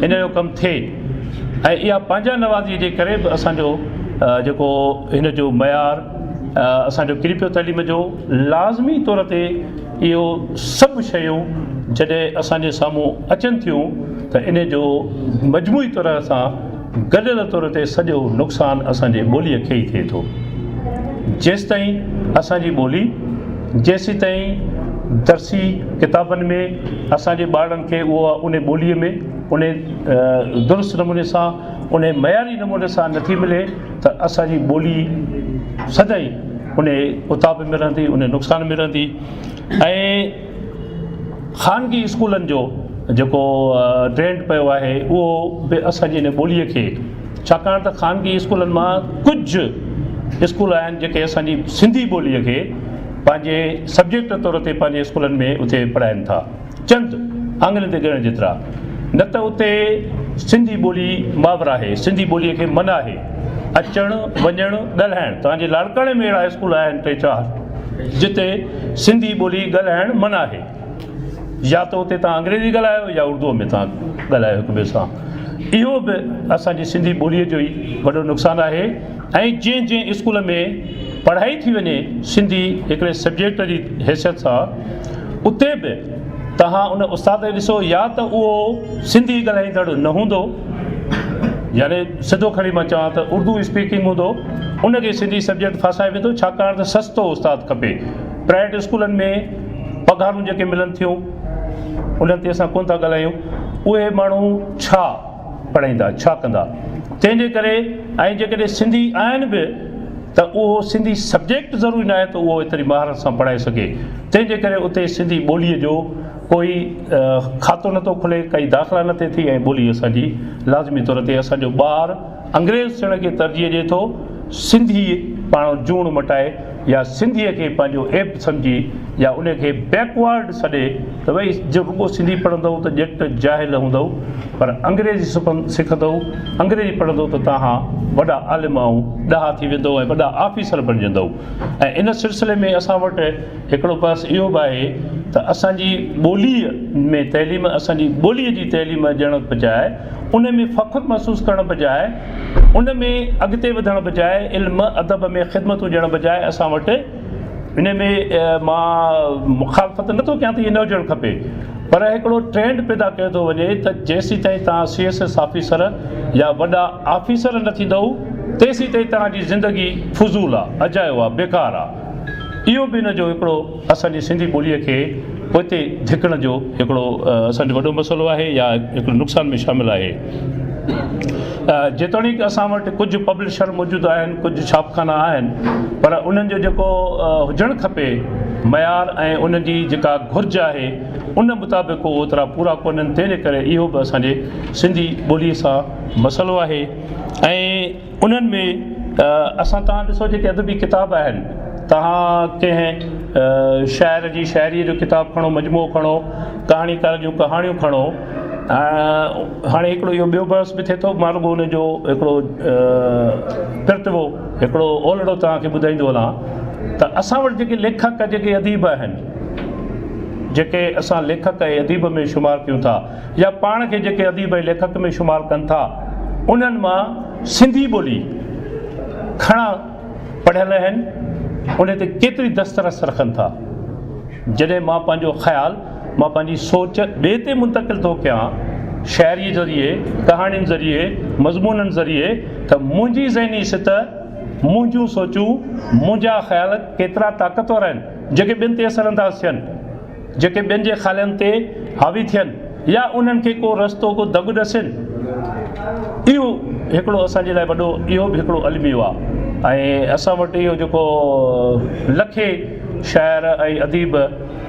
इन जो कमु थिए। ऐं इहा पंहिंजा नवाज़ी जे करे बि असांजो जेको हिन जो मयार असांजो किरी पियो तइलीम जो, लाज़मी तौर ते इहो सभु शयूं जॾहिं असांजे साम्हूं अचनि थियूं त इन जो मजमूई तरह सां गॾियल तौर ते सॼो नुक़सानु असांजे ॿोलीअ खे ई थिए थो। जेसि ताईं असांजी ॿोली, जेसि ताईं दर्सी किताबनि में असांजे ॿारनि खे उहा उन ॿोलीअ में उन दुरुस्त नमूने सां, उन मयारी नमूने सां नथी मिले, त असांजी ॿोली सदाईं उन उताब में रहंदी, उन नुक़सान में रहंदी। ऐं ख़ानगी स्कूलनि जो जेको ट्रेंड पियो आहे उहो बि असांजी इन ॿोलीअ खे, छाकाणि त ख़ानगी स्कूलनि मां कुझु स्कूल आहिनि जेके असांजी सिंधी ॿोलीअ खे पंहिंजे सब्जेक्ट तौर ते पंहिंजे स्कूलनि में उते पढ़ाइनि था, चंद आङुरियुनि ते ॻणण जेतिरा, न त उते सिंधी ॿोली मावर आहे, सिंधी ॿोलीअ खे मन आहे अचणु वञणु ॻाल्हाइणु। तव्हांजे लाड़काणे में अहिड़ा स्कूल आहिनि 3-4 जिते सिंधी ॿोली ॻाल्हाइणु मन आहे, या त उते तव्हां अंग्रेज़ी ॻाल्हायो या उर्दूअ में तव्हां ॻाल्हायो हिक ॿिए सां। इहो बि असांजी सिंधी ॿोलीअ जो ई वॾो नुक़सानु आहे। ऐं जंहिं जंहिं स्कूल में पढ़ाई थी वञे सिंधी हिकिड़े सब्जेक्ट जी हैसियत सां, उते बि तव्हां उन उस्ताद खे ॾिसो, या त उहो सिंधी ॻाल्हाईंदड़ न हूंदो, यानी सिधो खणी मां चवां त उर्दू स्पीकिंग हूंदो, उनखे सिंधी सब्जेक्ट फासाए वेंदो, छाकाणि त सस्तो उस्ताद खपे। प्राइवेट स्कूलनि में पघारूं जेके मिलनि थियूं उन्हनि ते असां कोन था ॻाल्हायूं, उहे माण्हू छा पढ़ाईंदा, छा कंदा। तंहिंजे करे ऐं जेकॾहिं सिंधी आहिनि बि त उहो सिंधी सब्जेक्ट ज़रूरी न आहे त उहो एतिरी महारत सां पढ़ाए सघे। तंहिंजे करे उते सिंधी ॿोलीअ जो कोई खातो नथो खुले, काई दाख़िला न थिए थी, ऐं ॿोली असांजी लाज़मी तौर ते असांजो ॿारु अंग्रेज़ थियण खे तरजीह ॾिए थो, सिंधी पाण जूण मटाए या सिंधीअ खे पंहिंजो ऐप सम्झी या उनखे बैकवर्ड छॾे त भई जो रुॻो सिंधी पढ़ंदव त ॼट जाहिल हूंदव, पर अंग्रेज़ी सिखंदव, अंग्रेज़ी पढ़ंदव त तव्हां वॾा आलिम ऐं ॾहा थी वेंदव ऐं वॾा ऑफिसर बणिजंदव। ऐं इन सिलसिले में असां वटि हिकिड़ो पास इहो बि आहे त असांजी ॿोलीअ में तइलीम, असांजी ॿोलीअ जी तइलीम ॾियण बजाए, उन में फ़ख़ुरु महसूसु करण बजाए, उन में अॻिते वधण बजाए, इल्म अदब में ख़िदमतूं ॾियण बजाए असां वटि इन में मां मुखालफ़त नथो कयां त इहे न हुजणु खपे, पर हिकिड़ो ट्रेंड पैदा कयो थो वञे त जेसीं ताईं तव्हां CSS ऑफिसर या वॾा ऑफिसर न थींदव तेसीं ताईं तव्हांजी ज़िंदगी फुज़ूल आहे, अजायो आहे, बेकार आहे। इहो बि इन जो हिकिड़ो असांजी सिंधी ॿोलीअ खे पोइते धिकण जो हिकिड़ो असांजो वॾो मसइलो आहे या हिकिड़ो नुक़सान में शामिलु आहे। जेतोणीकि असां वटि कुझु पब्लिशर मौजूदु आहिनि, कुझु छापखाना आहिनि, पर उन्हनि जो जेको हुजणु खपे मयार ऐं उन्हनि जी जेका घुर्ज आहे उन मुताबिक़ उहो ओतिरा पूरा कोन्हनि। तंहिंजे करे इहो बि असांजे सिंधी ॿोलीअ सां मसइलो आहे। ऐं उन्हनि में असां तव्हां ॾिसो जेके अदबी किताब आहिनि, तव्हां कंहिं शाइर जी शाइरीअ जो किताबु खणो, मजमूओ खणो, कहाणीकार जूं कहाणियूं खणो, हाणे हिकिड़ो इहो ॿियो बहस बि थिए थो, मां रुॻो उनजो हिकिड़ो पिरतवो हिकिड़ो ओलड़ो तव्हांखे ॿुधाईंदो हलां त असां वटि जेके लेखक, जेके अदीब आहिनि, जेके असां लेखक ऐं अदीब में शुमारु कयूं था या पाण खे जेके अदीब ऐं लेखक में शुमारु कनि था, उन्हनि मां सिंधी ॿोली घणा पढ़ियल आहिनि, उन ते केतिरी दस्तरस रखनि था। जॾहिं मां पंहिंजो ख़्यालु, मां पंहिंजी सोच ॿिए ते मुंतक़िल थो कयां शाइरी ज़रिए, कहाणियुनि ज़रिए, मज़मूननि ज़रिए, त मुंहिंजी ज़हनी सित, मुंहिंजूं सोचूं, मुंहिंजा ख़्याल केतिरा ताक़तवर आहिनि, जेके ॿियनि ते असरअंदाज़ थियनि, जेके ॿियनि जे ख़्यालनि ते हावी थियनि या उन्हनि खे को रस्तो, को दग ॾसनि। इहो हिकिड़ो असांजे लाइ वॾो, इहो बि हिकिड़ो अलमियो आहे। ऐं असां वटि इहो जेको लखे शाइर ऐं अदीब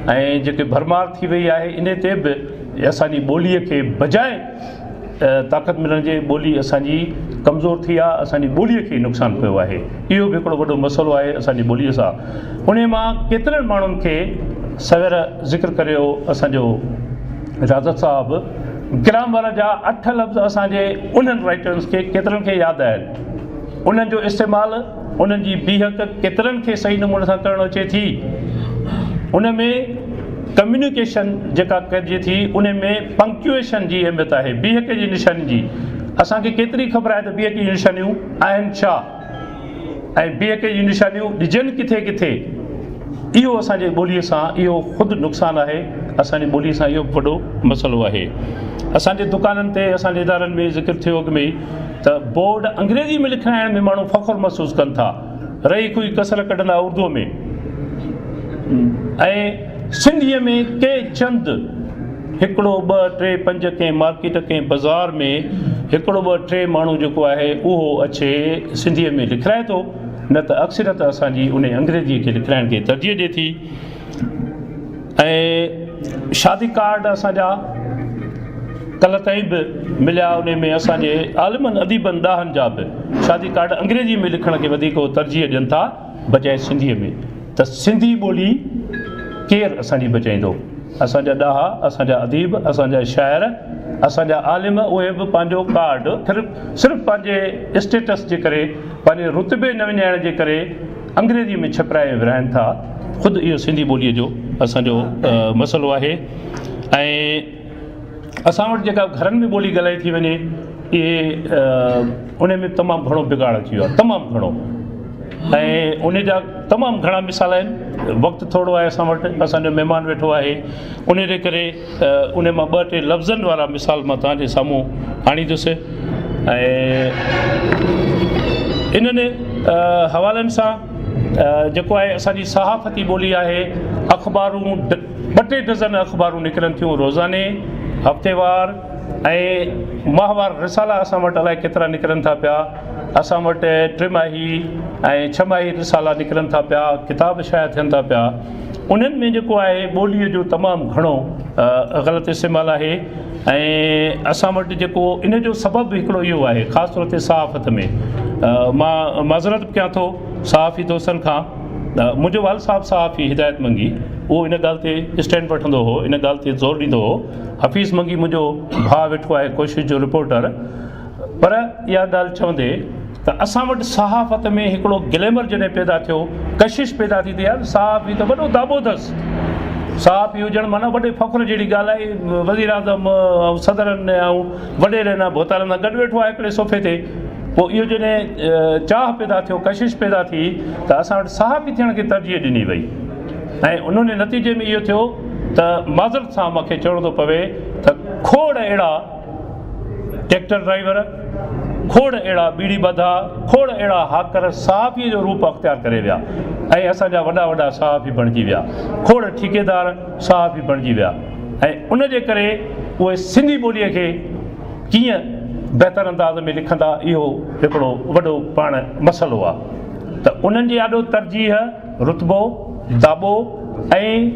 ऐं जेके भरमार थी वई आहे, इन ते बि असांजी ॿोलीअ खे बजाए ताक़त मिलण जे ॿोली असांजी कमज़ोर थी आहे, असांजी ॿोलीअ खे नुक़सानु पियो आहे। इहो बि हिकिड़ो वॾो मसइलो आहे असांजी ॿोलीअ सां। उन मां केतिरनि माण्हुनि खे सवेर ज़िक्र करियो असांजो इजाज़त साहिबु, ग्रामर जा 8 लफ़्ज़ असांजे उन्हनि राइटर्स खे केतिरनि खे यादि आहिनि, उन्हनि जो इस्तेमालु, उन्हनि जी बीहक केतिरनि खे सही नमूने सां करणु अचे थी, उन में कम्युनिकेशन जेका कजे थी, उन में पंक्चुएशन जी अहमियत आहे, बीहक जी निशानी जी। असांखे केतिरी ख़बर आहे त बीहक जी निशानियूं आहिनि छा ऐं बीहक जी निशानियूं ॾिजनि किथे किथे। इहो असांजे ॿोलीअ सां इहो ख़ुदि नुक़सानु आहे, असांजी ॿोलीअ सां इहो वॾो मसइलो आहे। असांजे दुकाननि ते, असांजे इदारनि में ज़िक्र थियो अॻु में त बोर्ड अंग्रेज़ी में लिखाइण में माण्हू फ़ख़ुरु महसूसु कनि था, रही कोई कसर कढंदा उर्दूअ में, ऐं सिंधीअ में के चंद हिकिड़ो 2, 3, 5 कंहिं मार्केट, कंहिं बाज़ार में हिकिड़ो 2, 3 माण्हू जेको आहे उहो अचे सिंधीअ में लिखाए थो, न त अक्सरियत असांजी उन अंग्रेज़ीअ खे लिखाइण खे तरजीह ॾिए थी। ऐं शादी कार्ड असांजा कल्ह ताईं बि मिलिया, उन में असांजे आलिमनि अदीबनि ॾाहनि जा बि शादी कार्ड अंग्रेज़ी में लिखण खे वधीक तरजीह ॾियनि था बजाए सिंधीअ में। त सिंधी ॿोली केरु असांजी बचाईंदो? असांजा ॾाहा, असांजा अदीब, असांजा शाइर, असांजा आलिम, उहे बि पंहिंजो कार्ड सिर्फ़ु पंहिंजे स्टेटस जे करे, पंहिंजे रुतबे न विञाइण जे करे अंग्रेज़ीअ में छपिराए विरहाइनि था। ख़ुदि इहो सिंधी ॿोलीअ जो असांजो मसइलो आहे। ऐं असां वटि जेका घरनि में ॿोली ॻाल्हाई थी वञे, इहे उन में तमामु घणो बिगाड़ अची वियो आहे, तमामु घणो। ऐं उन जा तमामु घणा मिसाल आहिनि। वक़्तु थोरो आहे असां वटि, असांजो महिमान वेठो आहे, उन जे करे उन मां 2-3 लफ़्ज़नि वारा मिसाल मां तव्हांजे साम्हूं आणींदुसि। ऐं इन्हनि हवालनि सां जेको आहे असांजी सहाफ़ती ॿोली आहे, अख़बारूं 2-3 डज़न अख़बारूं निकिरनि थियूं रोज़ाने, हफ़्तेवार ऐं माहवार रिसाला असां वटि अलाए केतिरा निकिरनि था पिया। असां वटि 3माही ऐं 6माही रिसाला निकिरनि था पिया, किताब शाया थियनि था पिया। उन्हनि में जेको आहे ॿोलीअ जो तमामु घणो ग़लति इस्तेमालु आहे। ऐं असां वटि जेको इन जो सबबु हिकिड़ो इहो आहे, ख़ासि तौर ते सहाफ़त में मां माज़रत बि कयां थो सहाफ़ी दोस्तनि खां। मुंहिंजो वाल साहब सहाफ़ी हिदायत मंगी, उहो इन ॻाल्हि ते स्टैंड वठंदो हो, इन ॻाल्हि ते ज़ोर ॾींदो हो। हफ़ीज़ मंगी मुंहिंजो भाउ वेठो आहे कोशिश जो रिपोर्टर, पर इहा ॻाल्हि चवंदे त असां वटि सहाफ़त में हिकिड़ो ग्लैमर जॾहिं पैदा थियो, कशिश पैदा थी यार सहाफ़ी त वॾो दाबो अथसि, सहाफ़ी हुजणु माना वॾे फ़ख़्र जहिड़ी ॻाल्हि आहे। वज़ीर आज़म ऐं सदरनि ऐं वॾेरनि बोतालनि सां गॾु वेठो आहे हिकिड़े सोफ़े ते। पोइ इहो जॾहिं चाह पैदा थियो, कशिश पैदा थी, त असां वटि सहाफ़ी थियण खे तरजीह ॾिनी वई। ऐं उन्हनि नतीजे में इहो थियो त माज़रत सां मूंखे चवणो थो पवे त खोड़ अहिड़ा ट्रैक्टर ड्राइवर, खोड़ अहिड़ा बीड़ी बधा, खोड़ अहिड़ा हाकर सहाफ़ीअ जो रूप अख़्तियार करे विया ऐं असांजा वॾा वॾा सहाफ़ी बणिजी विया, खोड़ ठेकेदार सहाफ़ी बणिजी विया। ऐं उन जे करे उहे सिंधी ॿोलीअ खे कीअं बहितर अंदाज़ में लिखंदा, इहो हिकिड़ो वॾो पाण मसइलो आहे। त उन्हनि जी ॾाढो तरजीह, रुतबो, दाबो ऐं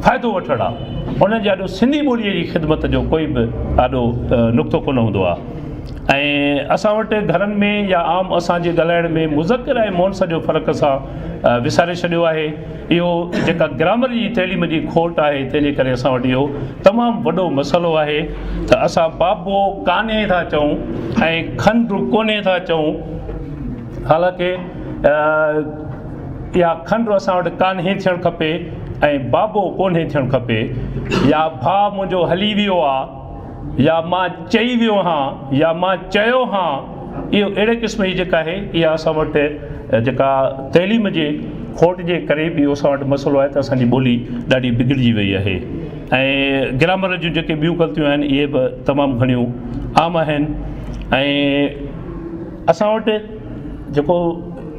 फ़ाइदो वठणु आहे। उन्हनि जे ॾाढो सिंधी ॿोलीअ जी ख़िदमत जो कोई बि ॾाढो नुक़्तो कोन हूंदो आहे। ऐं असां वटि घरनि में या आम असांजे ॻाल्हाइण में मुज़किर ऐं मोनस जो फ़र्क़ु असां विसारे छॾियो आहे। इहो जेका ग्रामर जी तइलीम जी खोट आहे, तंहिंजे करे असां वटि इहो तमामु वॾो मसइलो आहे त असां बाबो कान्हे था चऊं ऐं खंडु कोन्हे था चऊं। हालांकि इहा खंडु असां वटि कान्हे थियणु खपे ऐं बाबो कोन्हे थियणु खपे, या भाउ मुंहिंजो हली वियो आहे, या मां चई वियो हां, या मां चयो हां। इहो अहिड़े क़िस्म जी जेका आहे, इहा असां वटि जेका तइलीम जे खोट जे करे बि इहो असां वटि मसइलो आहे त असांजी ॿोली ॾाढी बिगड़जी वई आहे। ऐं ग्रामर जूं जेके ॿियूं ग़लतियूं आहिनि, इहे बि तमामु घणियूं आम आहिनि। ऐं असां वटि जेको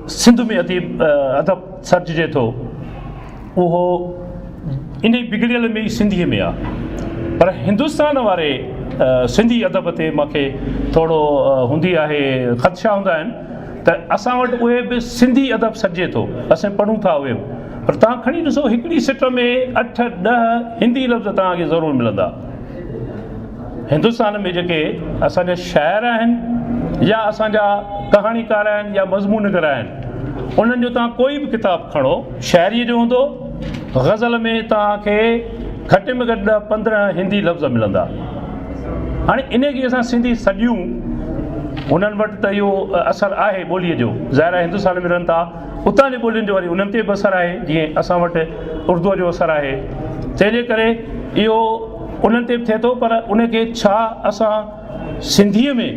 सिंध में अदब सर्जिजे थो, उहो इन बिगड़ियल में ई सिंधीअ में आहे। पर हिंदुस्तान वारे सिंधी अदब ते मूंखे थोरो हूंदी आहे, ख़दशा हूंदा आहिनि त असां वटि उहे बि सिंधी अदब सॾिजे थो, असां पढ़ूं था उहे। पर तव्हां खणी ॾिसो, हिकिड़ी सिट में 8-10 हिंदी लफ़्ज़ तव्हांखे ज़रूरु मिलंदा। हिंदुस्तान में जेके असांजा शाइर आहिनि, या असांजा कहाणीकार आहिनि, या मज़मूनगर आहिनि, उन्हनि जो तव्हां कोई बि किताबु खणो, शाइरीअ जो हूंदो, ग़ज़ल में तव्हांखे घटि में घटि 10-15 हिंदी लफ़्ज़ मिलंदा। हाणे इन खे असां सिंधी सॼियूं, हुननि वटि त इहो असरु आहे ॿोलीअ जो, ज़ाहिर आहे हिंदुस्तान में रहनि था, उतां जी ॿोलियुनि जो वरी उन्हनि ते बि असरु आहे, जीअं असां वटि उर्दूअ जो असरु आहे। तंहिंजे करे इहो उन्हनि ते बि थिए थो, पर उनखे छा असां सिंधीअ में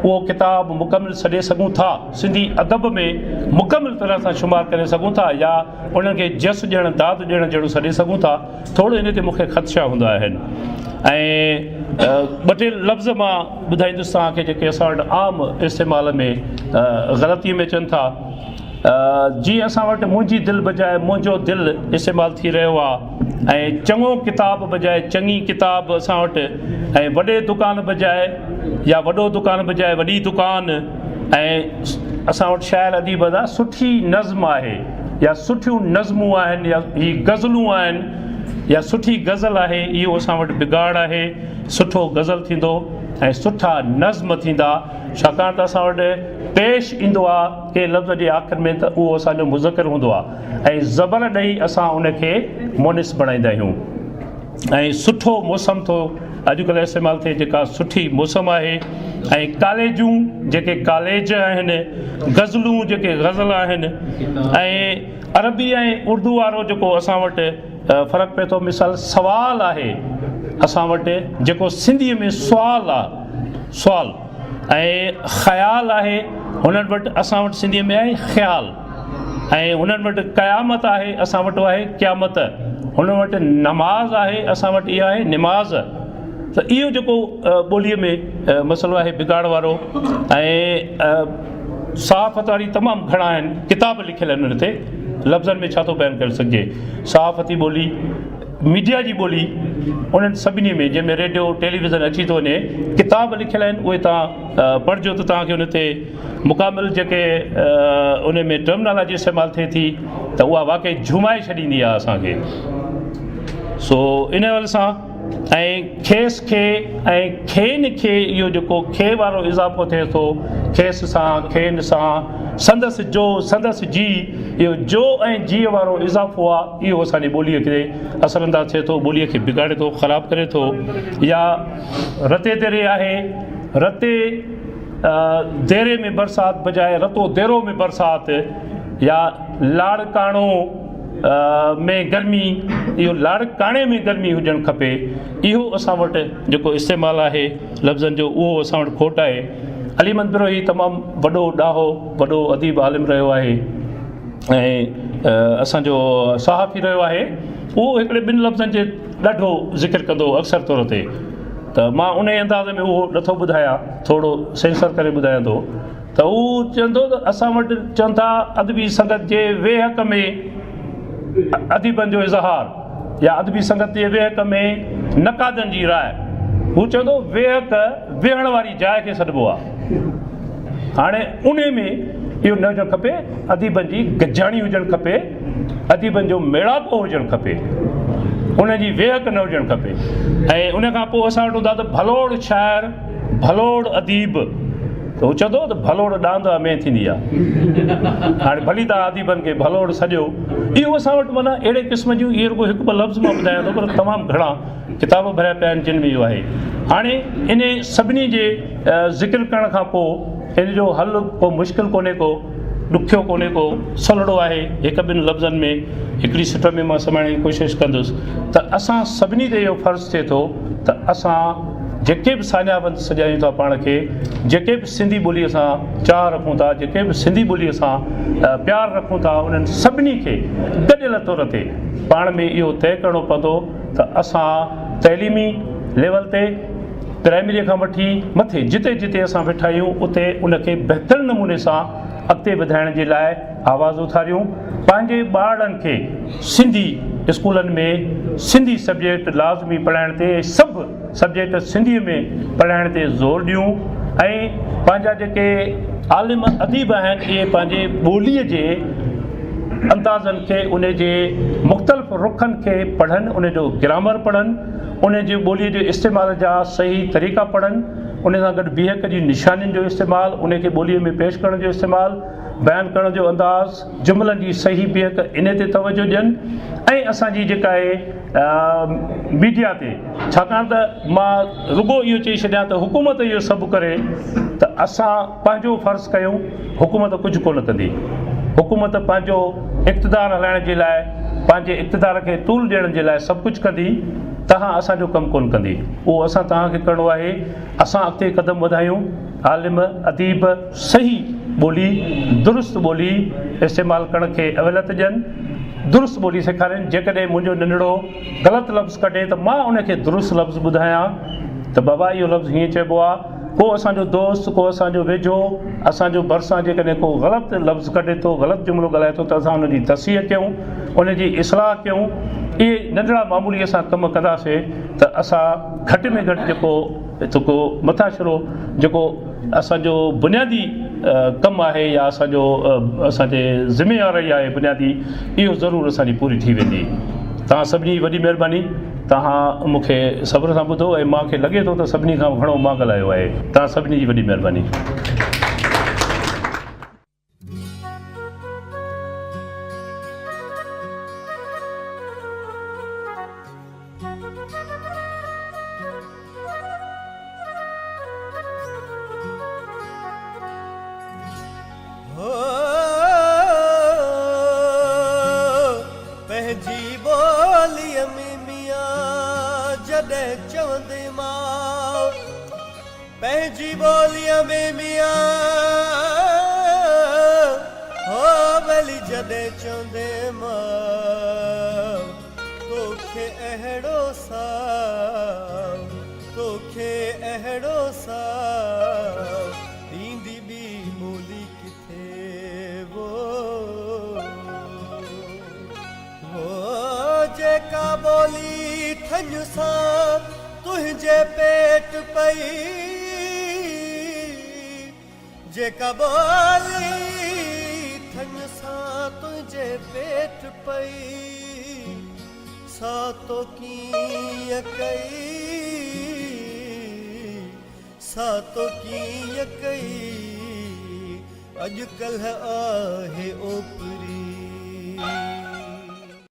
उहो किताबु मुकमिल छॾे सघूं था, सिंधी अदब में मुकमिल तरह सां शुमारु करे सघूं था, या उन्हनि खे जस ॾियणु, दाद ॾियणु जहिड़ो छॾे सघूं था, थोरो इन ते मूंखे ख़दशा हूंदा आहिनि। ऐं 2-3 लफ़्ज़ मां ॿुधाईंदुसि तव्हांखे, जेके असां वटि आम इस्तेमाल में ग़लतीअ में अचनि था। जीअं असां वटि मुंहिंजी दिलि बजाए मुंहिंजो दिलि इस्तेमालु थी रहियो आहे, ऐं चङो किताब बजाए चङी किताब असां वटि, ऐं वॾे दुकान बजाए या वॾो दुकान बजाए वॾी दुकान। ऐं असां वटि शाइर अदीब जा सुठी नज़्म आहे, या सुठियूं नज़मूं आहिनि, या ही गज़लूं आहिनि, या सुठी गज़ल आहे, इहो असां वटि बिगाड़ आहे। सुठो गज़ल थींदो ऐं सुठा नज़्म थींदा, छाकाणि त असां वटि पेश ईंदो आहे के लफ़्ज़ जे आख़िर में, त उहो असांजो मुज़किर हूंदो आहे, ऐं ज़बर ॾेई असां उनखे मुनिस बणाईंदा आहियूं। ऐं सुठो मौसम थो अॼुकल्ह इस्तेमालु थिए, जेका सुठी मौसम आहे। ऐं कॉलेजूं जेके कॉलेज आहिनि, गज़लूं जेके गज़ल आहिनि, ऐं अरबी ऐं उर्दू वारो जेको असां वटि फ़र्क़ु पए थो। मिसाल सवाल आहे असां वटि, जेको सिंधीअ में सुवाल आहे, सुवाल ऐं ख़्याल आहे हुननि वटि, असां वटि सिंधीअ में आहे ख़्याल, ऐं हुननि वटि क़यामत आहे, असां वटि आहे क़यामत, हुननि वटि नमाज़ आहे, असां वटि इहा आहे निमाज़। त इहो जेको ॿोलीअ में मसइलो आहे बिगाड़ वारो, ऐं सहाफ़त वारी तमामु घणा आहिनि, किताब लिखियल आहिनि हुन ते, लफ़्ज़नि में छा थो बयानु करे सघिजे। सहाफ़ती ॿोली, मीडिया जी ॿोली, उन्हनि सभिनी में जंहिंमें रेडियो टेलीविज़न अची थो वञे, किताब लिखियल आहिनि, उहे तव्हां पढ़िजो त तव्हांखे उन ते मुकामिल जेके उन में टर्मिनोलॉजी इस्तेमालु थिए थी त उहा वाक़ई झुमाए छॾींदी आहे असांखे। सो इन वजह सां ऐं खेसि खे ऐं खेनि खे इहो जेको खे वारो इज़ाफ़ो थिए थो, खेसि सां खेनि सां, संदसि जो संदसि जी, इहो जो ऐं जीअ वारो इज़ाफ़ो आहे, इहो असांजी ॿोलीअ खे असरअंदाज़ थिए थो, ॿोलीअ खे बिगाड़े थो, ख़राबु करे थो। या रते तेरे आहे, रते देरे में बरसाति बजाए रतो देरो में बरसाति, या लाड़काणो में गर्मी, इहो लाड़काणे में गर्मी हुजणु खपे, इहो असां वटि जेको इस्तेमालु आहे लफ़्ज़नि जो, उहो असां वटि खोट आहे। अली अहमद बिरोही तमामु वॾो ॾाहो वॾो अदीब आलिम रहियो आहे, ऐं असांजो सहाफ़ी रहियो आहे, उहो हिकिड़े ॿिनि लफ़्ज़नि जे ॾाढो ज़िक्र कंदो अक्सर तौर ते, त मां उन अंदाज़ में उहो नथो ॿुधायां, थोरो सेंसर करे ॿुधायां थो। त उहो चवंदो त असां वटि चवनि था अदबी संगत जे वेहक में अदीबनि जो इज़हार, या अदबी संगत जे वेहक में नक़ादनि जी राय। हू चवंदो वेहक वेहण वारी जाइ खे सॾिबो आहे। हाणे उन में इहो न हुजणु खपे, अदीबनि जी गजाणी हुजणु खपे, अदीबनि जो मेड़ाको हुजणु खपे, उन जी वेहक न हुजणु खपे। ऐं उन खां पोइ असां वटि हूंदा त भलोड़ शाइर, भलोड़ अदीब, त हू चवंदो त भलोड़ ॾांद में थींदी आहे। हाणे भली तव्हां अदीबनि खे भलोड़ सॼो, इहो असां वटि माना अहिड़े क़िस्म जूं, इहे रुॻो हिकु ॿ लफ़्ज़ मां ॿुधायां थो, पर तमामु घणा किताब भरिया पिया आहिनि जिन में इहो आहे। हाणे इन सभिनी जे ज़िक्र करण खां पोइ इन जो हल को मुश्किल कोन्हे को, ॾुखियो कोन्हे को, सवलो आहे। हिकु ॿिनि लफ़्ज़नि में हिकिड़ी सिट में मां समाइण जी कोशिशि कंदुसि त असां सभिनी ते इहो फ़र्ज़ु थिए थो त असां जेके बि सान्याबंद सॼायूं था पाण खे, जेके बि सिंधी ॿोलीअ सां चाह रखूं था, जेके बि सिंधी ॿोलीअ सां प्यारु रखूं था, उन्हनि सभिनी खे गॾियल तौर ते पाण में इहो तइ करिणो पवंदो त असां तइलीमी लेवल ते, प्राइमरीअ खां वठी मथे जिते जिते असां वेठा आहियूं, उते उनखे बहितर नमूने सां अॻिते वधाइण जे लाइ आवाज़ उथारियूं। पंहिंजे ॿारनि खे सिंधी स्कूलनि में सिंधी सब्जेक्ट लाज़मी पढ़ाइण ते, सभु सब्जेक्ट सिंधीअ में पढ़ाइण ते ज़ोर ॾियूं, ऐं पंहिंजा जेके आलिम अदीब आहिनि, इहे पंहिंजे ॿोलीअ जे अंदाज़नि खे, उन जे मुख़्तलिफ़ रुखनि खे पढ़नि, उन जो ग्रामर पढ़नि, उन जी ॿोलीअ जे इस्तेमाल जा सही तरीक़ा पढ़नि, उन सां गॾु बीहक जी निशानियुनि जो इस्तेमालु, उन खे ॿोलीअ में पेश करण जो इस्तेमालु, बयानु करण जो अंदाज़, जुमिलनि जी सही बीहक, इन ते तवजो ॾियनि। ऐं असांजी जेका आहे मीडिया ते, छाकाणि त मां रुॻो इहो चई छॾियां त हुकूमत इहो सभु करे त असां पंहिंजो फ़र्ज़ु कयूं, हुकूमत कुझु कोन कंदी। हुकूमत पंहिंजो इक़्तिदार हलाइण जे लाइ, पंहिंजे इक़्तिदार खे तूल ॾियण जे लाइ सभु कुझु कंदी, तव्हां असांजो कमु कोन कंदी। उहो असां तव्हांखे करिणो आहे, असां अॻिते क़दम वधायूं, आलिम अदीब सही ॿोली, दुरुस्त ॿोली इस्तेमालु करण खे अवलत ॾियनि, दुरुस्त ॿोली सेखारनि। जेकॾहिं मुंहिंजो नंढड़ो ग़लति लफ़्ज़ कढे त मां उनखे दुरुस्त लफ़्ज़ ॿुधायां त बाबा इहो लफ़्ज़ हीअं चइबो आहे। को असांजो दोस्त, को असांजो वेझो, असांजो भरिसां जेकॾहिं को ग़लति लफ़्ज़ कढे थो, ग़लति जुमिलो ॻाल्हाए थो, त असां उनजी तस्हीह कयूं, उनजी इस्लाह कयूं। इहे नंढड़ा मामूली असां कमु कंदासीं त असां घटि में घटि जेको मथाशिरो जेको असांजो बुनियादी कमु आहे, या असांजे ज़िमेवारी आहे बुनियादी, इहो ज़रूरु असांजी पूरी थी वेंदी। तव्हां सभिनी जी वॾी महिरबानी, तव्हां मूंखे सब्र सां ॿुधो, ऐं मूंखे लॻे थो त सभिनी खां घणो मां ॻाल्हायो आहे। तव्हां सभिनी जी वॾी महिरबानी। पंहिंजी ॿोलीअ में मियां जॾहिं चवंदे मां पंहिंजी ॿोलीअ में मिया हो भली जॾहिं चवंदे मां तोखे अहिड़ो सां ॾींदी ॿी ॿोली किथे वो जेका ॿोली थञ सां तुंहिंजे पेट पई जेका ॿोली थञ सां तुंहिंजे पेट पई सा तो कीअं कई अॼुकल्ह आहे ओपरी